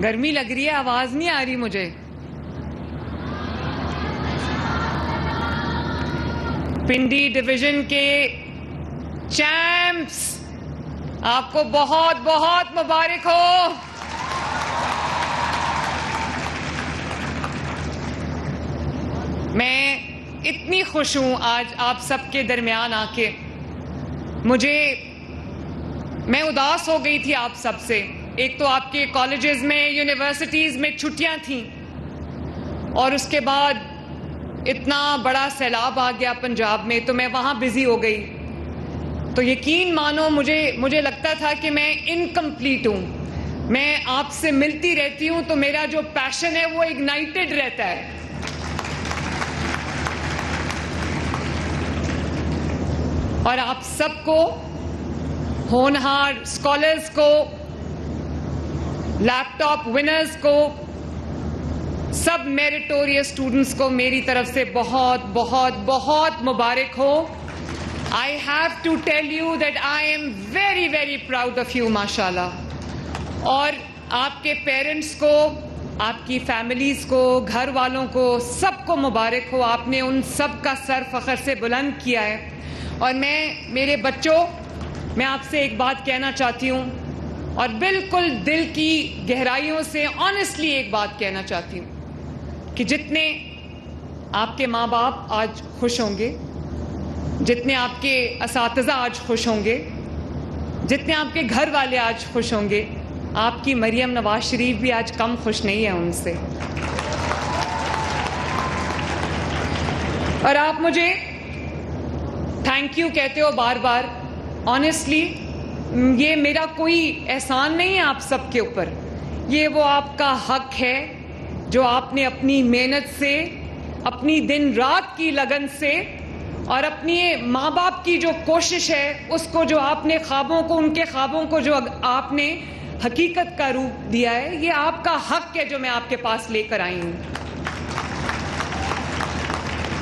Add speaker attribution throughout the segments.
Speaker 1: گرمی لگ رہی ہے, آواز نہیں آ رہی مجھے. پنڈی ڈویژن کے چیمپس, آپ کو بہت بہت مبارک ہو. میں اتنی خوش ہوں آج آپ سب کے درمیان آ کے. میں اداس ہو گئی تھی آپ سب سے. ایک تو آپ کے کالجز میں, یونیورسٹیز میں چھٹیاں تھیں, اور اس کے بعد اتنا بڑا سیلاب آ گیا پنجاب میں, تو میں وہاں بزی ہو گئی. تو یقین مانو مجھے لگتا تھا کہ میں انکمپلیٹ ہوں. میں آپ سے ملتی رہتی ہوں تو میرا جو پیشن ہے وہ اگنائٹڈ رہتا ہے. اور آپ سب کو, ہونہار اسکالرز کو, لیپ ٹاپ ونرز کو, سب میریٹوریس اسٹوڈنٹس کو میری طرف سے بہت بہت بہت مبارک ہو. I have to tell you that I am very very proud of you, ماشاءاللہ. اور آپ کے پیرنٹس کو, آپ کی فیملیز کو, گھر والوں کو, سب کو مبارک ہو. آپ نے ان سب کا سر فخر سے بلند کیا ہے. اور میرے بچوں, میں آپ سے ایک بات کہنا چاہتی ہوں, اور بالکل دل کی گہرائیوں سے آنیسٹلی ایک بات کہنا چاہتی ہوں, کہ جتنے آپ کے ماں باپ آج خوش ہوں گے, جتنے آپ کے اساتذہ آج خوش ہوں گے, جتنے آپ کے گھر والے آج خوش ہوں گے, آپ کی مریم نواز شریف بھی آج کم خوش نہیں ہے ان سے. اور آپ مجھے تھینک یو کہتے ہو بار بار. آنیسٹلی یہ میرا کوئی احسان نہیں ہے آپ سب کے اوپر. یہ وہ آپ کا حق ہے جو آپ نے اپنی محنت سے, اپنی دن رات کی لگن سے, اور اپنی ماں باپ کی جو کوشش ہے اس کو, جو آپ نے خوابوں کو, ان کے خوابوں کو جو آپ نے حقیقت کا روپ دیا ہے, یہ آپ کا حق ہے جو میں آپ کے پاس لے کر آئی ہوں.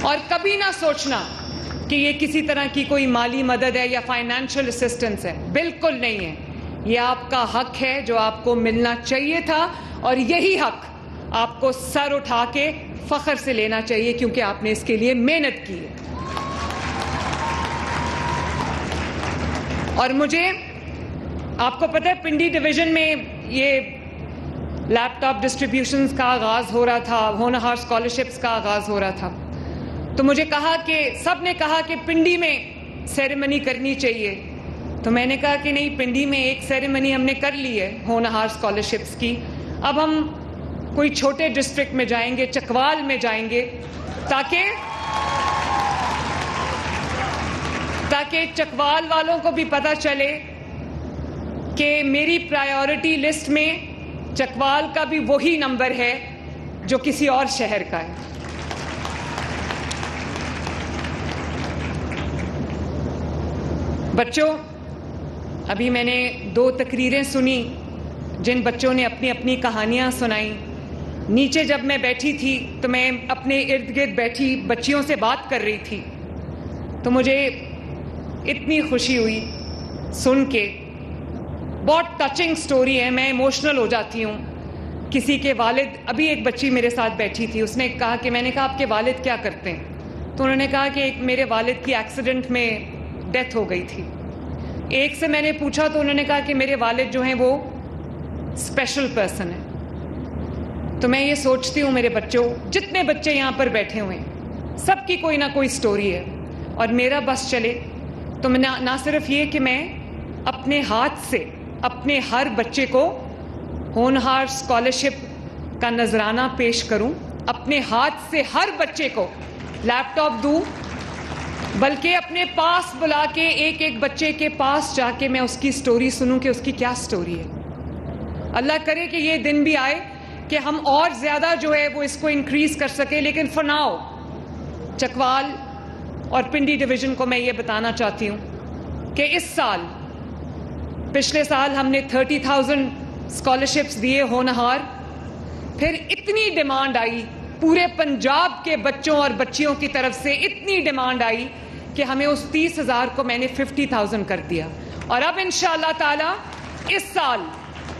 Speaker 1: اور کبھی نہ سوچنا کہ یہ کسی طرح کی کوئی مالی مدد ہے یا فائنینشیل اسسٹنس ہے. بالکل نہیں ہے. یہ آپ کا حق ہے جو آپ کو ملنا چاہیے تھا, اور یہی حق آپ کو سر اٹھا کے فخر سے لینا چاہیے, کیونکہ آپ نے اس کے لیے محنت کی ہے. اور مجھے, آپ کو پتہ ہے پنڈی ڈویژن میں یہ لیپ ٹاپ ڈسٹریبیوشنز کا آغاز ہو رہا تھا, ہونہار اسکالرشپس کا آغاز ہو رہا تھا. تو مجھے کہا کہ, سب نے کہا کہ پنڈی میں سیریمنی کرنی چاہیے. تو میں نے کہا کہ نہیں, پنڈی میں ایک سیریمنی ہم نے کر لی ہے ہونہار اسکالرشپس کی. اب ہم کوئی چھوٹے ڈسٹرکٹ میں جائیں گے, چکوال میں جائیں گے, تاکہ چکوال والوں کو بھی پتہ چلے کہ میری پرائیورٹی لسٹ میں چکوال کا بھی وہی نمبر ہے جو کسی اور شہر کا ہے. بچوں, ابھی میں نے 2 تقریریں سنی جن بچوں نے اپنی اپنی کہانیاں سنائیں. نیچے جب میں بیٹھی تھی تو میں اپنے ارد گرد بیٹھی بچیوں سے بات کر رہی تھی, تو مجھے اتنی خوشی ہوئی سن کے. بہت ٹچنگ سٹوری ہے, میں ایموشنل ہو جاتی ہوں. کسی کے والد, ابھی ایک بچی میرے ساتھ بیٹھی تھی, اس نے کہا کہ, میں نے کہا آپ کے والد کیا کرتے ہیں؟ تو انہوں نے کہا کہ میرے والد کی ایکسیڈنٹ میں ڈیتھ ہو گئی تھی. ایک سے میں نے پوچھا تو انہوں نے کہا کہ میرے والد جو ہیں وہ اسپیشل پرسن ہیں. تو میں یہ سوچتی ہوں میرے بچوں, جتنے بچے یہاں پر بیٹھے ہوئے ہیں, سب کی کوئی نہ کوئی سٹوری ہے. اور میرا بس چلے تو میں نہ صرف یہ کہ میں اپنے ہاتھ سے اپنے ہر بچے کو ہونہار اسکالرشپ کا نذرانہ پیش کروں, اپنے ہاتھ سے ہر بچے کو لیپ ٹاپ دوں, بلکہ اپنے پاس بلا کے ایک ایک بچے کے پاس جا کے میں اس کی سٹوری سنوں کہ اس کی کیا سٹوری ہے. اللہ کرے کہ یہ دن بھی آئے کہ ہم اور زیادہ جو ہے وہ اس کو انکریز کر سکیں. لیکن فار ناؤ چکوال اور پنڈی ڈویژن کو میں یہ بتانا چاہتی ہوں کہ اس سال, پچھلے سال ہم نے 30,000 اسکالرشپس دیے ہونہار. پھر اتنی ڈیمانڈ آئی پورے پنجاب کے بچوں اور بچیوں کی طرف سے, اتنی ڈیمانڈ آئی کہ ہمیں اس 30,000 کو میں نے 50,000 کر دیا. اور اب انشاءاللہ تعالی اس سال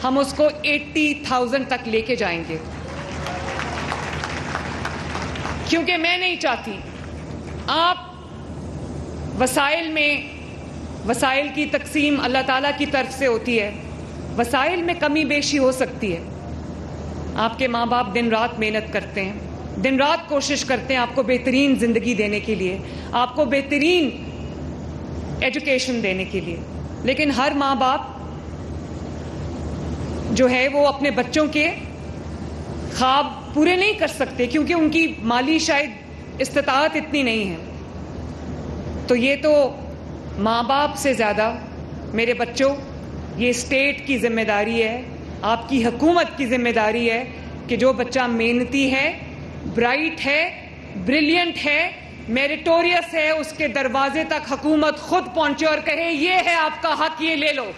Speaker 1: ہم اس کو 80,000 تک لے کے جائیں گے، کیونکہ میں نہیں چاہتی آپ وسائل کی تقسیم اللہ تعالیٰ کی طرف سے ہوتی ہے، وسائل میں کمی بیشی ہو سکتی ہے. آپ کے ماں باپ دن رات محنت کرتے ہیں، دن رات کوشش کرتے ہیں آپ کو بہترین زندگی دینے کے لیے، آپ کو بہترین ایجوکیشن دینے کے لیے، لیکن ہر ماں باپ جو ہے وہ اپنے بچوں کے خواب پورے نہیں کر سکتے کیونکہ ان کی مالی شاید استطاعت اتنی نہیں ہے. تو یہ تو ماں باپ سے زیادہ میرے بچوں، یہ اسٹیٹ کی ذمہ داری ہے، آپ کی حکومت کی ذمہ داری ہے کہ جو بچہ محنتی ہے، برائٹ ہے، بریلینٹ ہے، میریٹوریس ہے، اس کے دروازے تک حکومت خود پہنچے اور کہے یہ ہے آپ کا حق، یہ لے لو.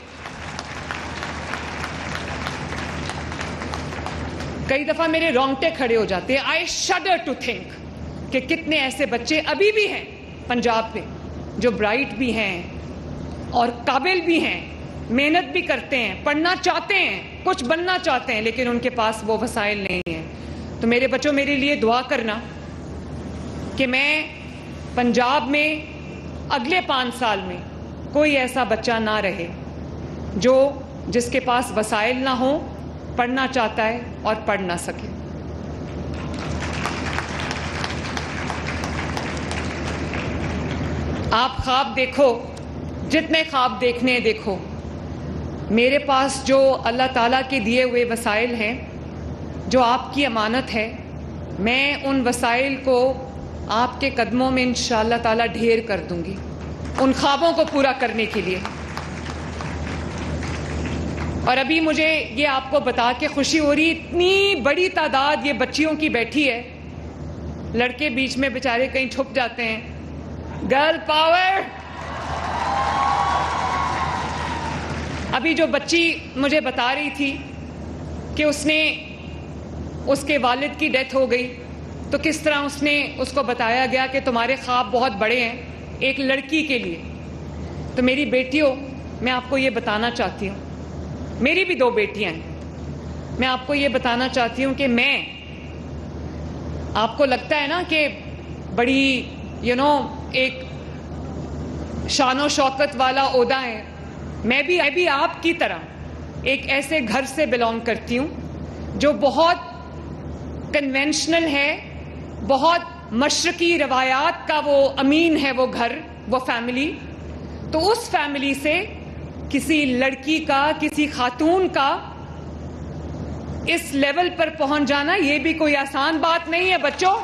Speaker 1: کئی دفعہ میرے رونگٹے کھڑے ہو جاتے ہیں. آئی شڈر ٹو تھنک کہ کتنے ایسے بچے ابھی بھی ہیں پنجاب میں جو برائٹ بھی ہیں اور قابل بھی ہیں، محنت بھی کرتے ہیں، پڑھنا چاہتے ہیں، کچھ بننا چاہتے ہیں، لیکن ان کے پاس وہ وسائل نہیں ہیں. تو میرے بچوں میرے لیے دعا کرنا کہ میں پنجاب میں اگلے 5 سال میں کوئی ایسا بچہ نہ رہے جس کے پاس وسائل نہ ہوں، پڑھنا چاہتا ہے اور پڑھ نہ سکے. آپ خواب دیکھو، جتنے خواب دیکھنے دیکھو. میرے پاس جو اللہ تعالیٰ کے دیے ہوئے وسائل ہیں، جو آپ کی امانت ہے، میں ان وسائل کو آپ کے قدموں میں انشاءاللہ تعالیٰ ڈھیر کر دوں گی ان خوابوں کو پورا کرنے کے لیے. اور ابھی مجھے یہ آپ کو بتا کے خوشی ہو رہی، اتنی بڑی تعداد یہ بچیوں کی بیٹھی ہے. لڑکے بیچ میں بیچارے کہیں چھپ جاتے ہیں. Girl power. ابھی جو بچی مجھے بتا رہی تھی کہ اس کے والد کی ڈیتھ ہو گئی، تو کس طرح اس کو بتایا گیا کہ تمہارے خواب بہت بڑے ہیں ایک لڑکی کے لیے. تو میری بیٹیوں، میں آپ کو یہ بتانا چاہتی ہوں، میری بھی 2 بیٹیاں ہیں، میں آپ کو یہ بتانا چاہتی ہوں کہ میں، آپ کو لگتا ہے نا کہ بڑی ایک شان و شوکت والا عہدہ ہے، میں بھی آپ کی طرح ایک ایسے گھر سے بلانگ کرتی ہوں جو بہت کنونشنل ہے، بہت مشرقی روایات کا وہ امین ہے، وہ گھر، وہ فیملی. تو اس فیملی سے کسی لڑکی کا، کسی خاتون کا اس لیول پر پہنچ جانا یہ بھی کوئی آسان بات نہیں ہے بچوں.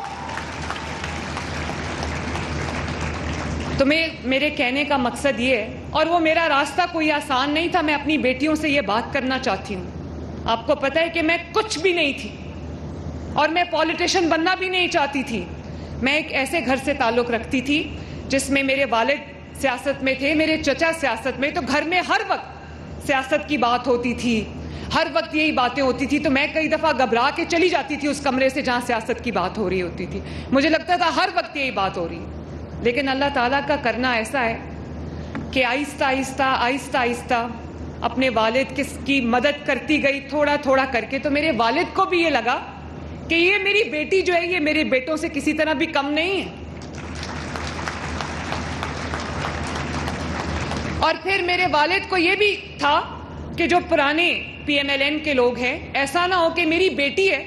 Speaker 1: تو میرے کہنے کا مقصد یہ ہے، اور وہ میرا راستہ کوئی آسان نہیں تھا. میں اپنی بیٹیوں سے یہ بات کرنا چاہتی ہوں. آپ کو پتہ ہے کہ میں کچھ بھی نہیں تھی اور میں پولیٹیشین بننا بھی نہیں چاہتی تھی. میں ایک ایسے گھر سے تعلق رکھتی تھی جس میں میرے والد سیاست میں تھے، میرے چچا سیاست میں. تو گھر میں ہر وقت سیاست کی بات ہوتی تھی، ہر وقت یہی باتیں ہوتی تھی. تو میں کئی دفعہ گھبرا کے چلی جاتی تھی اس کمرے سے جہاں سیاست کی بات ہو رہی ہوتی تھی. مجھے لگتا تھا ہر وقت یہی بات ہو رہی ہے. لیکن اللہ تعالیٰ کا کرنا ایسا ہے کہ آہستہ آہستہ اپنے والد کی مدد کرتی گئی، تھوڑا تھوڑا کر کے. تو میرے والد کو بھی یہ لگا کہ یہ میری بیٹی جو ہے یہ میرے بیٹوں سے کسی طرح بھی کم نہیں ہے. اور پھر میرے والد کو یہ بھی تھا کہ جو پرانے PMLN کے لوگ ہیں، ایسا نہ ہو کہ میری بیٹی ہے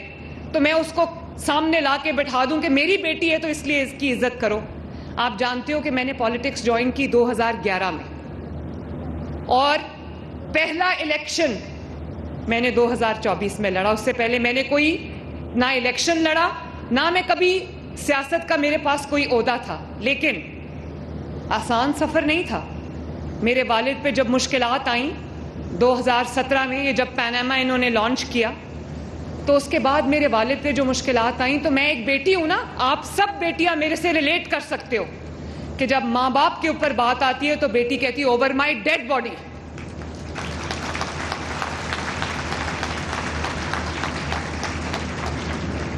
Speaker 1: تو میں اس کو سامنے لا کے بٹھا دوں کہ میری بیٹی ہے تو اس لیے اس کی عزت کرو. آپ جانتے ہو کہ میں نے پالیٹکس جوائن کی 2011 میں، اور پہلا الیکشن میں نے 2024 میں لڑا. اس سے پہلے میں نے کوئی نہ الیکشن لڑا، نہ میں کبھی سیاست کا میرے پاس کوئی عہدہ تھا. لیکن آسان سفر نہیں تھا. میرے والد پہ جب مشکلات آئیں 2017 میں، یہ جب پیناما انہوں نے لانچ کیا، تو اس کے بعد میرے والد پہ جو مشکلات آئیں، تو میں ایک بیٹی ہوں نا، آپ سب بیٹیاں میرے سے ریلیٹ کر سکتے ہو کہ جب ماں باپ کے اوپر بات آتی ہے تو بیٹی کہتی ہے اوور مائی ڈیڈ باڈی.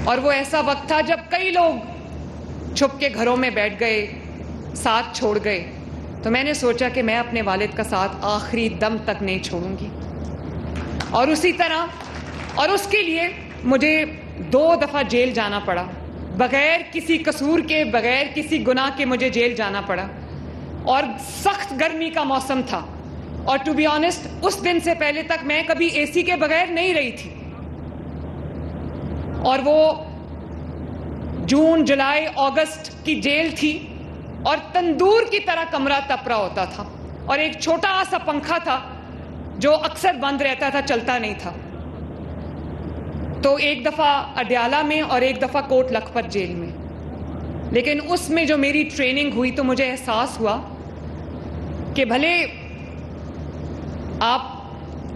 Speaker 1: اور وہ ایسا وقت تھا جب کئی لوگ چھپ کے گھروں میں بیٹھ گئے، ساتھ چھوڑ گئے. تو میں نے سوچا کہ میں اپنے والد کا ساتھ آخری دم تک نہیں چھوڑوں گی. اور اسی طرح اور اس کے لیے مجھے 2 دفعہ جیل جانا پڑا، بغیر کسی قصور کے، بغیر کسی گناہ کے مجھے جیل جانا پڑا، اور سخت گرمی کا موسم تھا، اور ٹو بی آنیسٹ اس دن سے پہلے تک میں کبھی اے سی کے بغیر نہیں رہی تھی، اور وہ جون، جولائی، اگست کی جیل تھی، اور تندور کی طرح کمرہ تپ رہا ہوتا تھا، اور ایک چھوٹا سا پنکھا تھا جو اکثر بند رہتا تھا، چلتا نہیں تھا۔ تو ایک دفعہ اڈیالہ میں اور ایک دفعہ کوٹ لکھپت جیل میں، لیکن اس میں جو میری ٹریننگ ہوئی تو مجھے احساس ہوا کہ بھلے آپ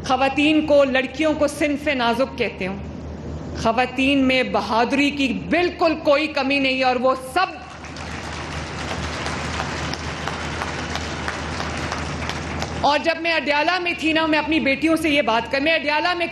Speaker 1: خواتین کو، لڑکیوں کو صنف نازک کہتے ہو، خواتین میں بہادری کی بالکل کوئی کمی نہیں، اور وہ سب اور جب میں اڈیالہ میں تھی نا، میں اپنی بیٹیوں سے یہ بات میں اڈیالہ میں